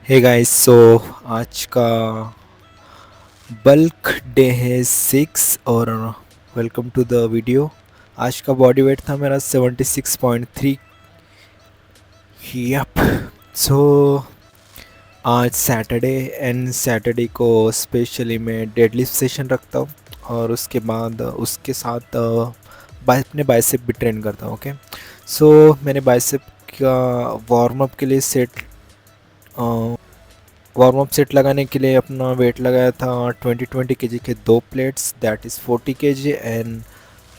Hey guys, सो आज का bulk day है 6 और वेलकम टू द वीडियो। आज का बॉडी वेट था मेरा 76.3। यप। सो आज सैटरडे एंड सैटरडे को स्पेशली मैं डेडलिफ्ट सेशन रखता हूँ और उसके बाद उसके साथ अपने बाइसेप भी ट्रेन करता हूँ। ओके, सो मैंने बाइसेप का वार्म अप के लिए वार्म अप सेट लगाने के लिए अपना वेट लगाया था 20 के दो plates, that is 40 kg and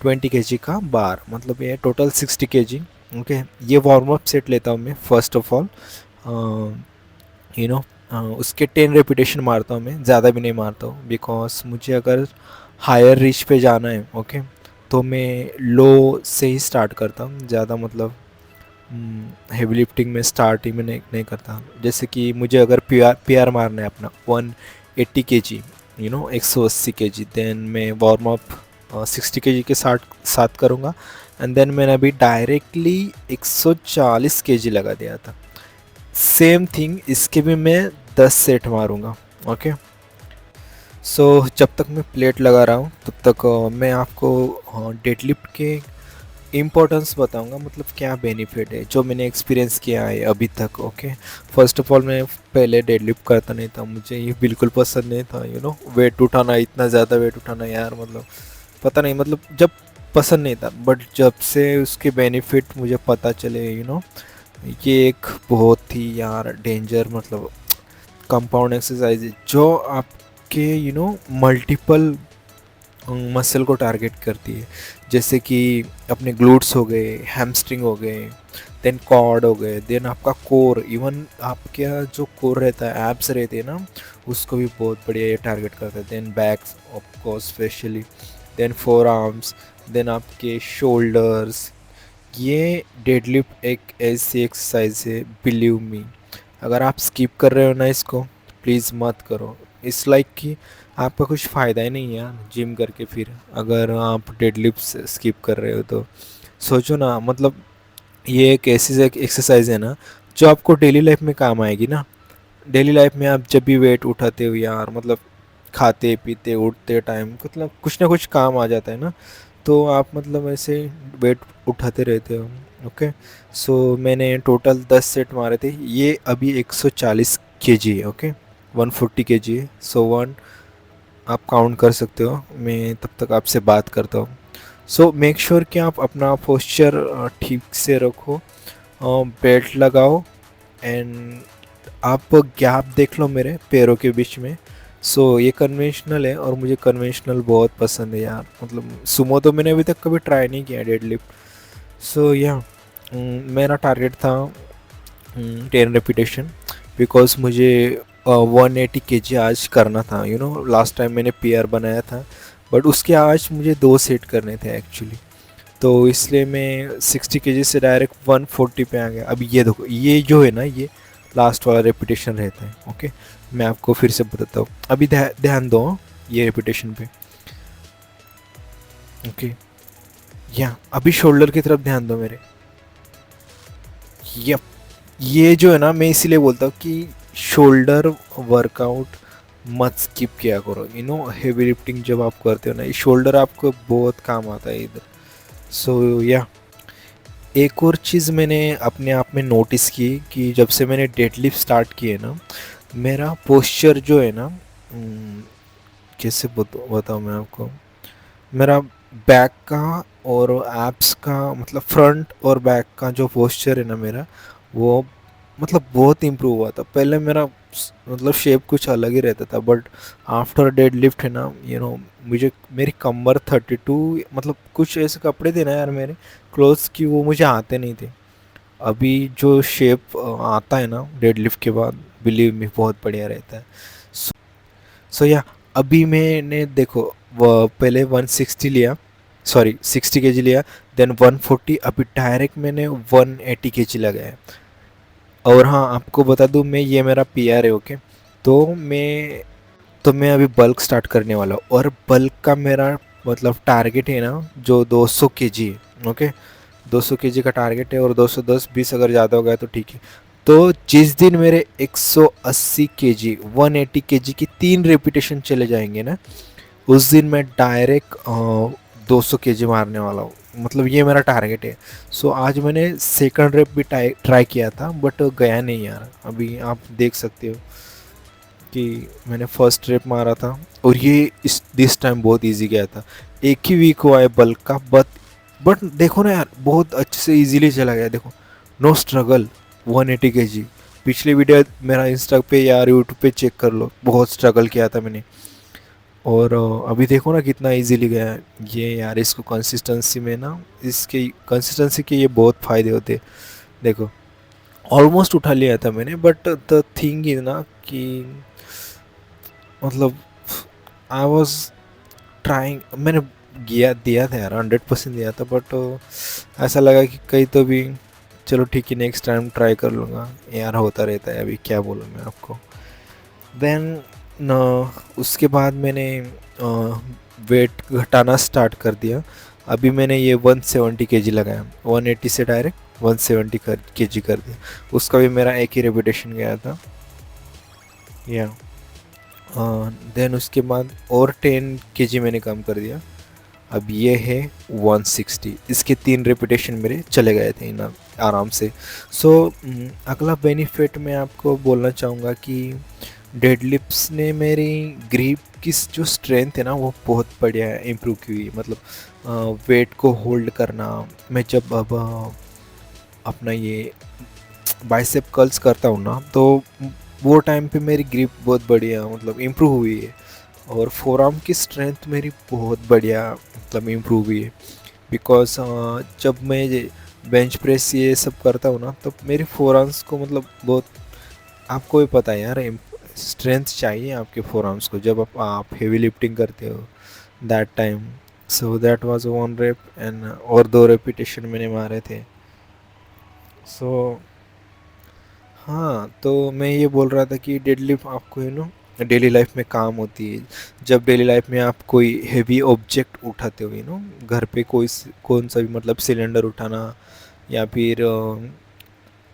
20 kg का बार, मतलब ये टोटल 60 kg। ओके, ये वार्म अप सेट लेता हूँ मैं first of all. You know उसके 10 रेपिटेशन मारता हूँ मैं, ज़्यादा भी नहीं मारता हूँ, बिकॉज मुझे अगर हायर रीच पे जाना है ओके तो मैं लो से ही स्टार्ट करता हूँ, ज़्यादा मतलब हेवी लिफ्टिंग में स्टार्ट ही में नहीं करता। जैसे कि मुझे अगर पी आर मारना है अपना 180 kg, 180 kg, देन मैं वार्म अप 60 kg के साथ करूँगा। एंड देन मैंने अभी डायरेक्टली 140 kg लगा दिया था। सेम थिंग इसके भी मैं 10 सेट मारूँगा। ओके, सो जब तक मैं प्लेट लगा रहा हूँ तब तक मैं आपको डेडलिफ्ट के इम्पोर्टेंस बताऊंगा, मतलब क्या बेनिफिट है जो मैंने एक्सपीरियंस किया है अभी तक। ओके, फर्स्ट ऑफ ऑल मैं पहले डेडलिफ्ट करता नहीं था, मुझे ये बिल्कुल पसंद नहीं था। वेट उठाना, इतना ज़्यादा वेट उठाना यार, मतलब पता नहीं, मतलब जब पसंद नहीं था, बट जब से उसके बेनिफिट मुझे पता चले ये एक बहुत ही यार डेंजर, मतलब कंपाउंड एक्सरसाइज है जो आपके मल्टीपल मसल को टारगेट करती है। जैसे कि अपने ग्लूट्स हो गए, हैमस्ट्रिंग हो गए, देन कॉर्ड हो गए, देन आपका कोर, इवन आपका जो कोर रहता है, एब्स रहते हैं ना, उसको भी बहुत बढ़िया ये टारगेट करता है। Then backs of course specially, then forearms, then आपके शोल्डर्स। ये डेडलिफ्ट एक ऐसी एक्सरसाइज है, बिलीव मी, अगर आप स्किप कर रहे हो ना इसको, प्लीज़ मत करो। इस लाइक कि आपका कुछ फ़ायदा ही नहीं है यार जिम करके, फिर अगर आप डेडलिफ्ट स्किप कर रहे हो तो सोचो ना, मतलब ये एक ऐसी एक्सरसाइज है ना जो आपको डेली लाइफ में काम आएगी ना। डेली लाइफ में आप जब भी वेट उठाते हो यार, मतलब खाते पीते उठते टाइम, मतलब कुछ ना कुछ काम आ जाता है ना, तो आप मतलब ऐसे वेट उठाते रहते हो। ओके, सो मैंने टोटल 10 सेट मारे थे, ये अभी 140 kg है। ओके, 140 kg है, सो वन आप काउंट कर सकते हो। मैं तब तक आपसे बात करता हूँ। सो मेक श्योर कि आप अपना पोस्चर ठीक से रखो, बेल्ट लगाओ, एंड आप गैप देख लो मेरे पैरों के बीच में। सो ये कन्वेंशनल है और मुझे कन्वेंशनल बहुत पसंद है यार, मतलब सुमो तो मैंने अभी तक कभी ट्राई नहीं किया डेडलिफ्ट। सो या मेरा टारगेट था 10 रेपिटेशन, बिकॉज मुझे 180 kg आज करना था। लास्ट टाइम मैंने पी आर बनाया था, बट उसके आज मुझे 2 सेट करने थे एक्चुअली, तो इसलिए मैं 60 kg से डायरेक्ट 140 पे आ गया। अब ये देखो, ये जो है ना, ये लास्ट वाला रेपिटेशन रहता है। ओके, मैं आपको फिर से बताता हूँ, अभी ध्यान दो ये रेपिटेशन पे। ओके, या अभी शोल्डर की तरफ ध्यान दो मेरे। यप, ये जो है ना, मैं इसीलिए बोलता हूँ कि शोल्डर वर्कआउट मत स्किप किया करो। हेवी लिफ्टिंग जब आप करते हो ना, ये शोल्डर आपको बहुत काम आता है इधर। सो या एक और चीज़ मैंने अपने आप में नोटिस की कि जब से मैंने डेडलिफ्ट स्टार्ट किए ना, मेरा पोस्चर जो है ना, कैसे बताऊँ मैं आपको, मेरा बैक का और एब्स का, मतलब फ्रंट और बैक का जो पोस्चर है ना मेरा, वो मतलब बहुत इम्प्रूव हुआ था। पहले मेरा मतलब शेप कुछ अलग ही रहता था, बट आफ्टर डेड लिफ्ट है ना, मुझे मेरी कमर 32, मतलब कुछ ऐसे कपड़े थे ना यार मेरे क्लोथ्स की, वो मुझे आते नहीं थे। अभी जो शेप आता है ना डेड लिफ्ट के बाद, बिलीव मी बहुत बढ़िया रहता है। सो या अभी मैंने देखो, वो पहले 160 लिया, सॉरी 60 kg लिया, देन 140, अभी डायरेक्ट मैंने 180 kg लगाया। और हाँ, आपको बता दूँ, मैं ये मेरा पी आर है। ओके, तो मैं अभी बल्क स्टार्ट करने वाला हूँ, और बल्क का मेरा मतलब टारगेट है ना जो 200 kg है। ओके, 200 kg का टारगेट है, और 210 20 अगर ज़्यादा हो गया तो ठीक है। तो जिस दिन मेरे 180 केजी 180 केजी की 3 रेपिटेशन चले जाएंगे ना, उस दिन मैं डायरेक्ट 200 केजी मारने वाला हूँ। मतलब ये मेरा टारगेट है। सो आज मैंने सेकंड रेप भी ट्राई किया था, बट गया नहीं यार। अभी आप देख सकते हो कि मैंने फर्स्ट रेप मारा था, और ये इस दिस टाइम बहुत इजी गया था। एक ही वीक हुआ है बल्क का, बट देखो ना यार, बहुत अच्छे से इजीली चला गया। देखो, नो स्ट्रगल, 180 केजी। पिछली वीडियो मेरा इंस्टा पे या यूट्यूब पे चेक कर लो, बहुत स्ट्रगल किया था मैंने। और अभी देखो ना कितना इजीली गया है ये यार। इसको कंसिस्टेंसी में ना, इसके कंसिस्टेंसी के ये बहुत फ़ायदे होते हैं। देखो, ऑलमोस्ट उठा लिया था मैंने, बट द थिंग इज ना कि मतलब आई वॉज ट्राइंग, मैंने दिया था यार, 100% दिया था, बट ऐसा लगा कि कहीं तो भी, चलो ठीक है नेक्स्ट टाइम ट्राई कर लूँगा यार। होता रहता है, अभी क्या बोलूँ मैं आपको। देन न उसके बाद मैंने वेट घटाना स्टार्ट कर दिया। अभी मैंने ये 170 केजी लगाया, 180 से डायरेक्ट 170 केजी कर दिया। उसका भी मेरा एक ही रेपिटेशन गया था या। देन उसके बाद और 10 केजी मैंने कम कर दिया। अब ये है 160। इसके 3 रेपिटेशन मेरे चले गए थे इन आराम से। सो अगला बेनिफिट मैं आपको बोलना चाहूँगा कि डेडलिफ्ट्स ने मेरी ग्रिप की जो स्ट्रेंथ है ना, वो बहुत बढ़िया इम्प्रूव की हुई। मतलब वेट को होल्ड करना। मैं जब अब अपना ये बाइसेप कर्ल्स करता हूँ ना, तो वो टाइम पे मेरी ग्रिप बहुत बढ़िया मतलब इम्प्रूव हुई है। और फोर आर्म की स्ट्रेंथ मेरी बहुत बढ़िया मतलब इम्प्रूव हुई है। बिकॉज जब मैं ये बेंच प्रेस ये सब करता हूँ ना, तो मेरी फोर आर्म्स को मतलब बहुत, आपको भी पता है यार, स्ट्रेंथ चाहिए आपके फोर आर्म्स को जब आप हेवी लिफ्टिंग करते हो that time. So that was 1 rape and और 2 रेपिटेशन मैंने मारे थे। सो हाँ, तो मैं ये बोल रहा था कि डेडलिफ्ट आपको डेली लाइफ में काम होती है। जब डेली लाइफ में आप कोई हेवी ऑब्जेक्ट उठाते हो घर पे कोई कौन सा भी मतलब सिलेंडर उठाना, या फिर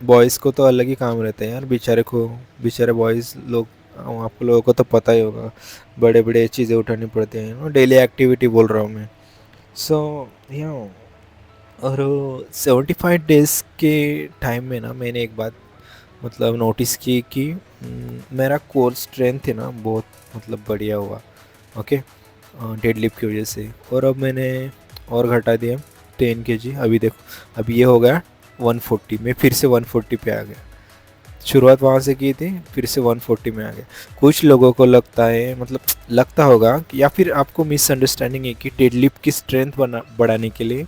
बॉयज़ को तो अलग ही काम रहता है यार, बेचारे बॉयज़ लोग, आप लोगों को तो पता ही होगा, बड़े बड़े चीज़ें उठानी पड़ती हैं डेली एक्टिविटी बोल रहा हूँ मैं। सो या, और 75 डेज़ के टाइम में ना मैंने एक बात मतलब नोटिस की कि मेरा कोर स्ट्रेंथ है ना बहुत मतलब बढ़िया हुआ। ओके, डेडलिफ्ट की वजह से। और अब मैंने और घटा दिया 10 केजी। अभी देखो, अभी ये हो गया 140 में, फिर से 140 पे आ गया। शुरुआत वहाँ से की थी, फिर से 140 में आ गया। कुछ लोगों को लगता है, मतलब लगता होगा या फिर आपको मिसअंडरस्टैंडिंग है कि डेडलिफ्ट की स्ट्रेंथ बढ़ाने के लिए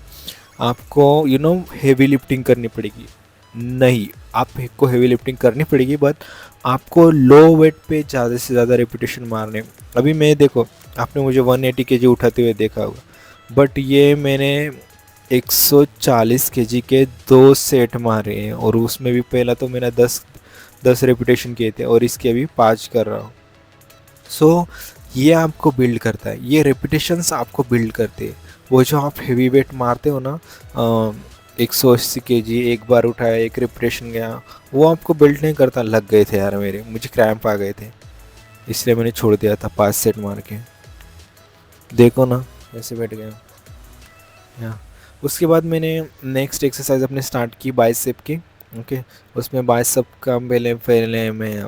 आपको हेवी लिफ्टिंग करनी पड़ेगी। नहीं, आपको हेवी लिफ्टिंग करनी पड़ेगी, बट आपको लो वेट पे ज़्यादा से ज़्यादा रेपिटेशन मारने। अभी मैं देखो, आपने मुझे 180 केजी उठाते हुए देखा होगा, बट ये मैंने 140 केजी के 2 सेट मारे हैं, और उसमें भी पहला तो मैंने 10 रेपिटेशन किए थे, और इसके अभी 5 कर रहा हूँ। सो ये आपको बिल्ड करता है, ये रेपिटेशंस आपको बिल्ड करते हैं। वो जो आप हेवी वेट मारते हो ना, 180 केजी एक बार उठाया, एक रेपिटेशन गया, वो आपको बिल्ड नहीं करता। लग गए थे यार मेरे, मुझे क्रैम्प आ गए थे, इसलिए मैंने छोड़ दिया था 5 सेट मार के। देखो ना कैसे बैठ गया। या उसके बाद मैंने नेक्स्ट एक्सरसाइज अपने स्टार्ट की बाइसेप की। ओके, उसमें बाइसेप का पहले पहले मैं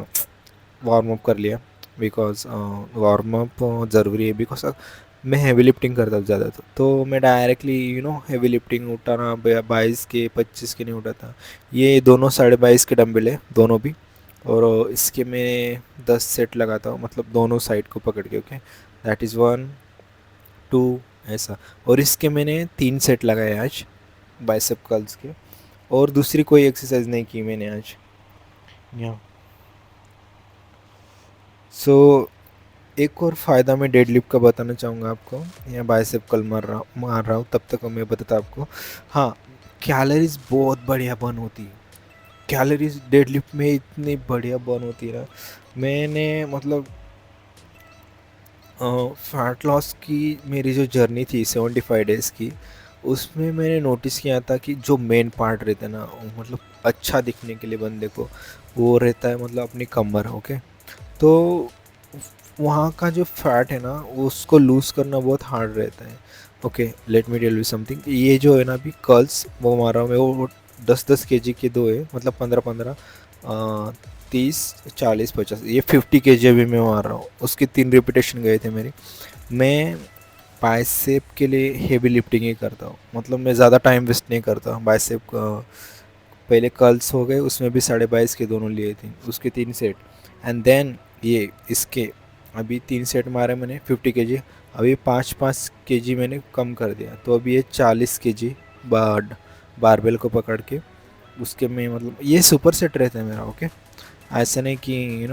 वार्म अप कर लिया, बिकॉज वार्म अप ज़रूरी है। बिकॉज मैं हैवी लिफ्टिंग करता हूँ ज़्यादा, तो मैं डायरेक्टली हैवी लिफ्टिंग उठाना 22 के 25 के नहीं उठाता। ये दोनों 22.5 के डंबल है दोनों भी, और इसके मैं 10 सेट लगाता हूँ, मतलब दोनों साइड को पकड़ के। ओके, दैट इज़ 1 2 ऐसा। और इसके मैंने 3 सेट लगाए आज बाइसेप कर्ल्स के, और दूसरी कोई एक्सरसाइज नहीं की मैंने आज। या सो एक और फ़ायदा मैं डेडलिफ्ट का बताना चाहूँगा आपको, या बाइसेप कर्ल मार रहा हूँ तब तक मैं बताता आपको। हाँ, कैलोरीज बहुत बढ़िया बर्न होती है। कैलोरीज डेडलिफ्ट में इतनी बढ़िया बर्न होती है ना। मैंने मतलब फैट लॉस की मेरी जो जर्नी थी 75 डेज़ की, उसमें मैंने नोटिस किया था कि जो मेन पार्ट रहता है ना, मतलब अच्छा दिखने के लिए बंदे को, वो रहता है मतलब अपनी कमर। ओके, तो वहाँ का जो फैट है ना उसको लूज़ करना बहुत हार्ड रहता है। Okay, let me tell you something, ये जो है ना अभी कर्ल्स वो मारा मैं, वो 10-10 kg के दो है, मतलब 15-15, 30, 40, 50, ये 50 kg अभी मैं मार रहा हूँ। उसके 3 रिपीटेशन गए थे मेरे। मैं बाइसेप के लिए हेवी लिफ्टिंग ही करता हूँ, मतलब मैं ज़्यादा टाइम वेस्ट नहीं करता बाइसेप का। पहले कर्ल्स हो गए, उसमें भी 22.5 के दोनों लिए थे, उसके 3 सेट। एंड देन ये इसके अभी 3 सेट मारे मैंने 50 kg। अभी 5-5 kg मैंने कम कर दिया, तो अभी ये 40 kg बारबेल को पकड़ के उसके में, मतलब ये सुपर सेट रहता है मेरा। ओके, ऐसा नहीं कि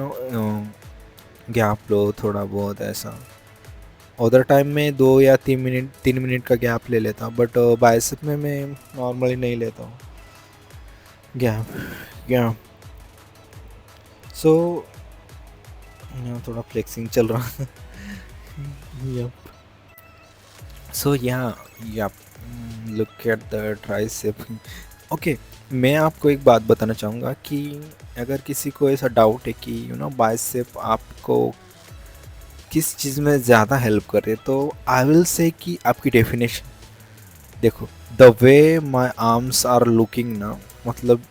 गैप लो थोड़ा बहुत ऐसा। उधर टाइम में 2 या 3 मिनट 3 मिनट का गैप ले लेता हूँ, बट बाइसेप में मैं नॉर्मली नहीं लेता हूँ गैप। या सो यहाँ थोड़ा फ्लेक्सिंग चल रहा है। यप, सो यहाँ, yep, look at the tricep. Okay, मैं आपको एक बात बताना चाहूँगा कि अगर किसी को ऐसा डाउट है कि बाइसेप आपको किस चीज़ में ज़्यादा हेल्प कर रही है, तो आई विल से कि आपकी डेफिनेशन देखो। The way my arms are looking ना, मतलब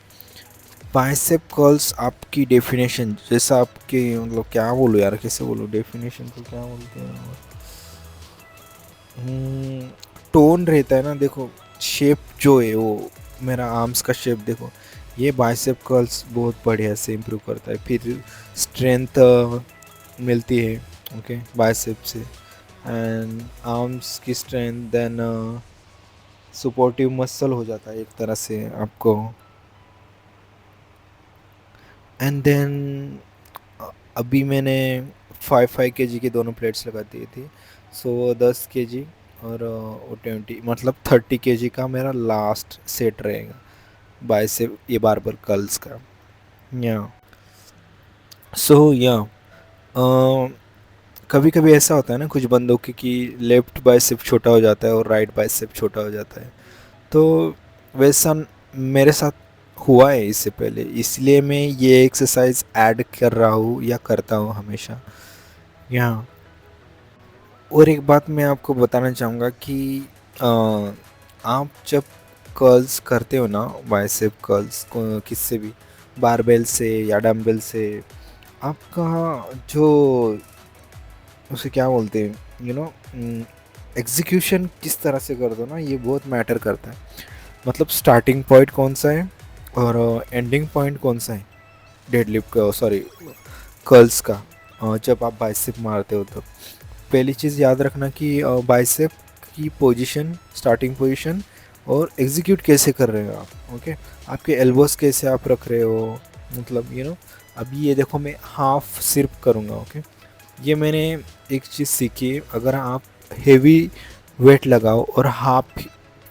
बाइसेप कर्ल्स आपकी डेफिनेशन जैसा आपके, मतलब क्या बोलो यार, कैसे बोलो डेफिनेशन को क्या बोलते हैं, टोन रहता है ना। देखो शेप जो है वो, मेरा आर्म्स का शेप देखो, ये बाइसेप कर्ल्स बहुत बढ़िया से इम्प्रूव करता है, फिर स्ट्रेंथ मिलती है। ओके, बाइसेप से, एंड आर्म्स की स्ट्रेंथ, देन सपोर्टिव मसल हो जाता है एक तरह से आपको। एंड देन अभी मैंने 5-5 kg की दोनों प्लेट्स लगा दी थी। सो 10 kg और वो 20, मतलब 30 kg का मेरा लास्ट सेट रहेगा बाइसेप ये बारबर कर्ल्स का। या सो या कभी कभी ऐसा होता है ना कुछ बंदों के कि लेफ्ट बाइसेप छोटा हो जाता है और राइट बाइसेप छोटा हो जाता है, तो वैसा मेरे साथ हुआ है इससे पहले, इसलिए मैं ये एक्सरसाइज ऐड कर रहा हूँ या करता हूँ हमेशा। यहाँ और एक बात मैं आपको बताना चाहूँगा कि अ, आप जब कर्ल्स करते हो ना, बाइसेप कर्ल्स को किससे भी, बारबेल से या डंबल से, आपका जो उसे क्या बोलते हैं, एग्जीक्यूशन किस तरह से कर दो ना, ये बहुत मैटर करता है। मतलब स्टार्टिंग पॉइंट कौन सा है और एंडिंग पॉइंट कौन सा है डेडलिफ्ट का, सॉरी कर्ल्स का, जब आप बाइसेप मारते हो तब पहली चीज़ याद रखना कि बाइसेप की पोजीशन, स्टार्टिंग पोजीशन और एग्जीक्यूट कैसे कर रहे हो आप। ओके, आपके एल्बोस कैसे आप रख रहे हो, मतलब अभी ये देखो मैं हाफ सिर्फ करूँगा। ओके, ये मैंने एक चीज़ सीखी है, अगर आप हेवी वेट लगाओ और हाफ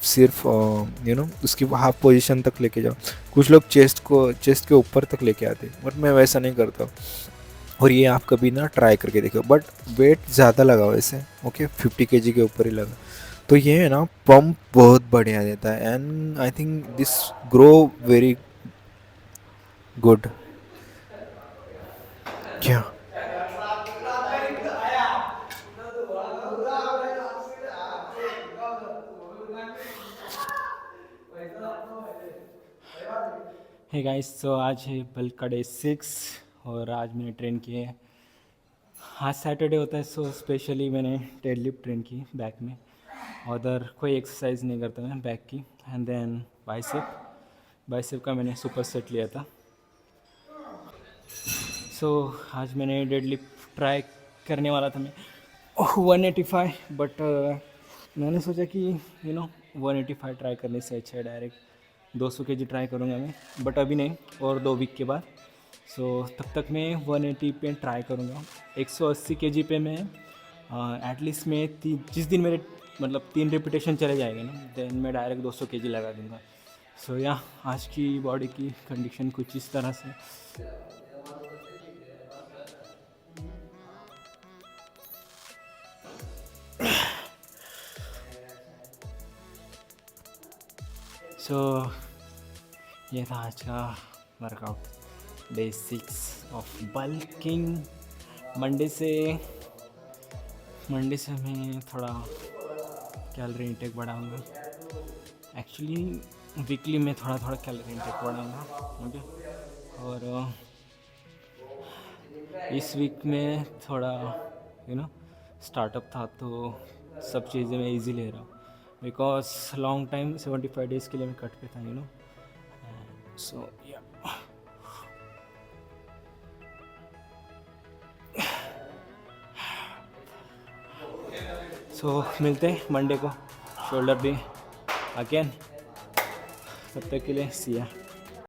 सिर्फ उसकी हाफ पोजीशन तक लेके जाओ। कुछ लोग चेस्ट के ऊपर तक लेके आते, बट मैं वैसा नहीं करता। और ये आप कभी ना ट्राई करके देखो, बट वेट ज़्यादा लगाओ ऐसे। ओके, 50 kg के ऊपर ही लगा, तो ये है ना पंप बहुत बढ़िया देता है, and I think this grow very good. क्या हे गाइस, तो आज है बल्क का डे 6 और आज मैंने ट्रेन किए। आज सैटरडे होता है, सो स्पेशली मैंने डेडलिफ्ट ट्रेन की बैक में। उधर कोई एक्सरसाइज नहीं करता मैं बैक की। एंड देन बाइसेप बाइसेप का मैंने सुपर सेट लिया था। सो आज मैंने डेडलिफ्ट ट्राई करने वाला था मैं 185, बट मैंने सोचा कि 185 ट्राई करने से अच्छा है डायरेक्ट 200 kg ट्राई करूँगा मैं, बट अभी नहीं, और 2 वीक के बाद। सो तब तक मैं 180 पे ट्राई करूँगा। 180 kg पे मैं एटलीस्ट मैं जिस दिन मेरे मतलब 3 रिपीटेशन चले जाएंगे ना, देन मैं डायरेक्ट 200 kg लगा दूँगा। सो या आज की बॉडी की कंडीशन कुछ इस तरह से। सो ये था आज का workout, day 6 of bulking. Monday से मैं थोड़ा कैलोरी इंटेक बढ़ाऊँगा। एक्चुअली वीकली में थोड़ा थोड़ा कैलोरी इंटेक बढ़ाऊँगा, ओके। और इस वीक में थोड़ा स्टार्टअप था, तो सब चीज़ें मैं इजी ले रहा हूँ, बिकॉज लॉन्ग टाइम 75 डेज़ के लिए मैं कट पे था, सो या। सो मिलते हैं मंडे को, शोल्डर डे अगेन। तब तक के लिए सी या।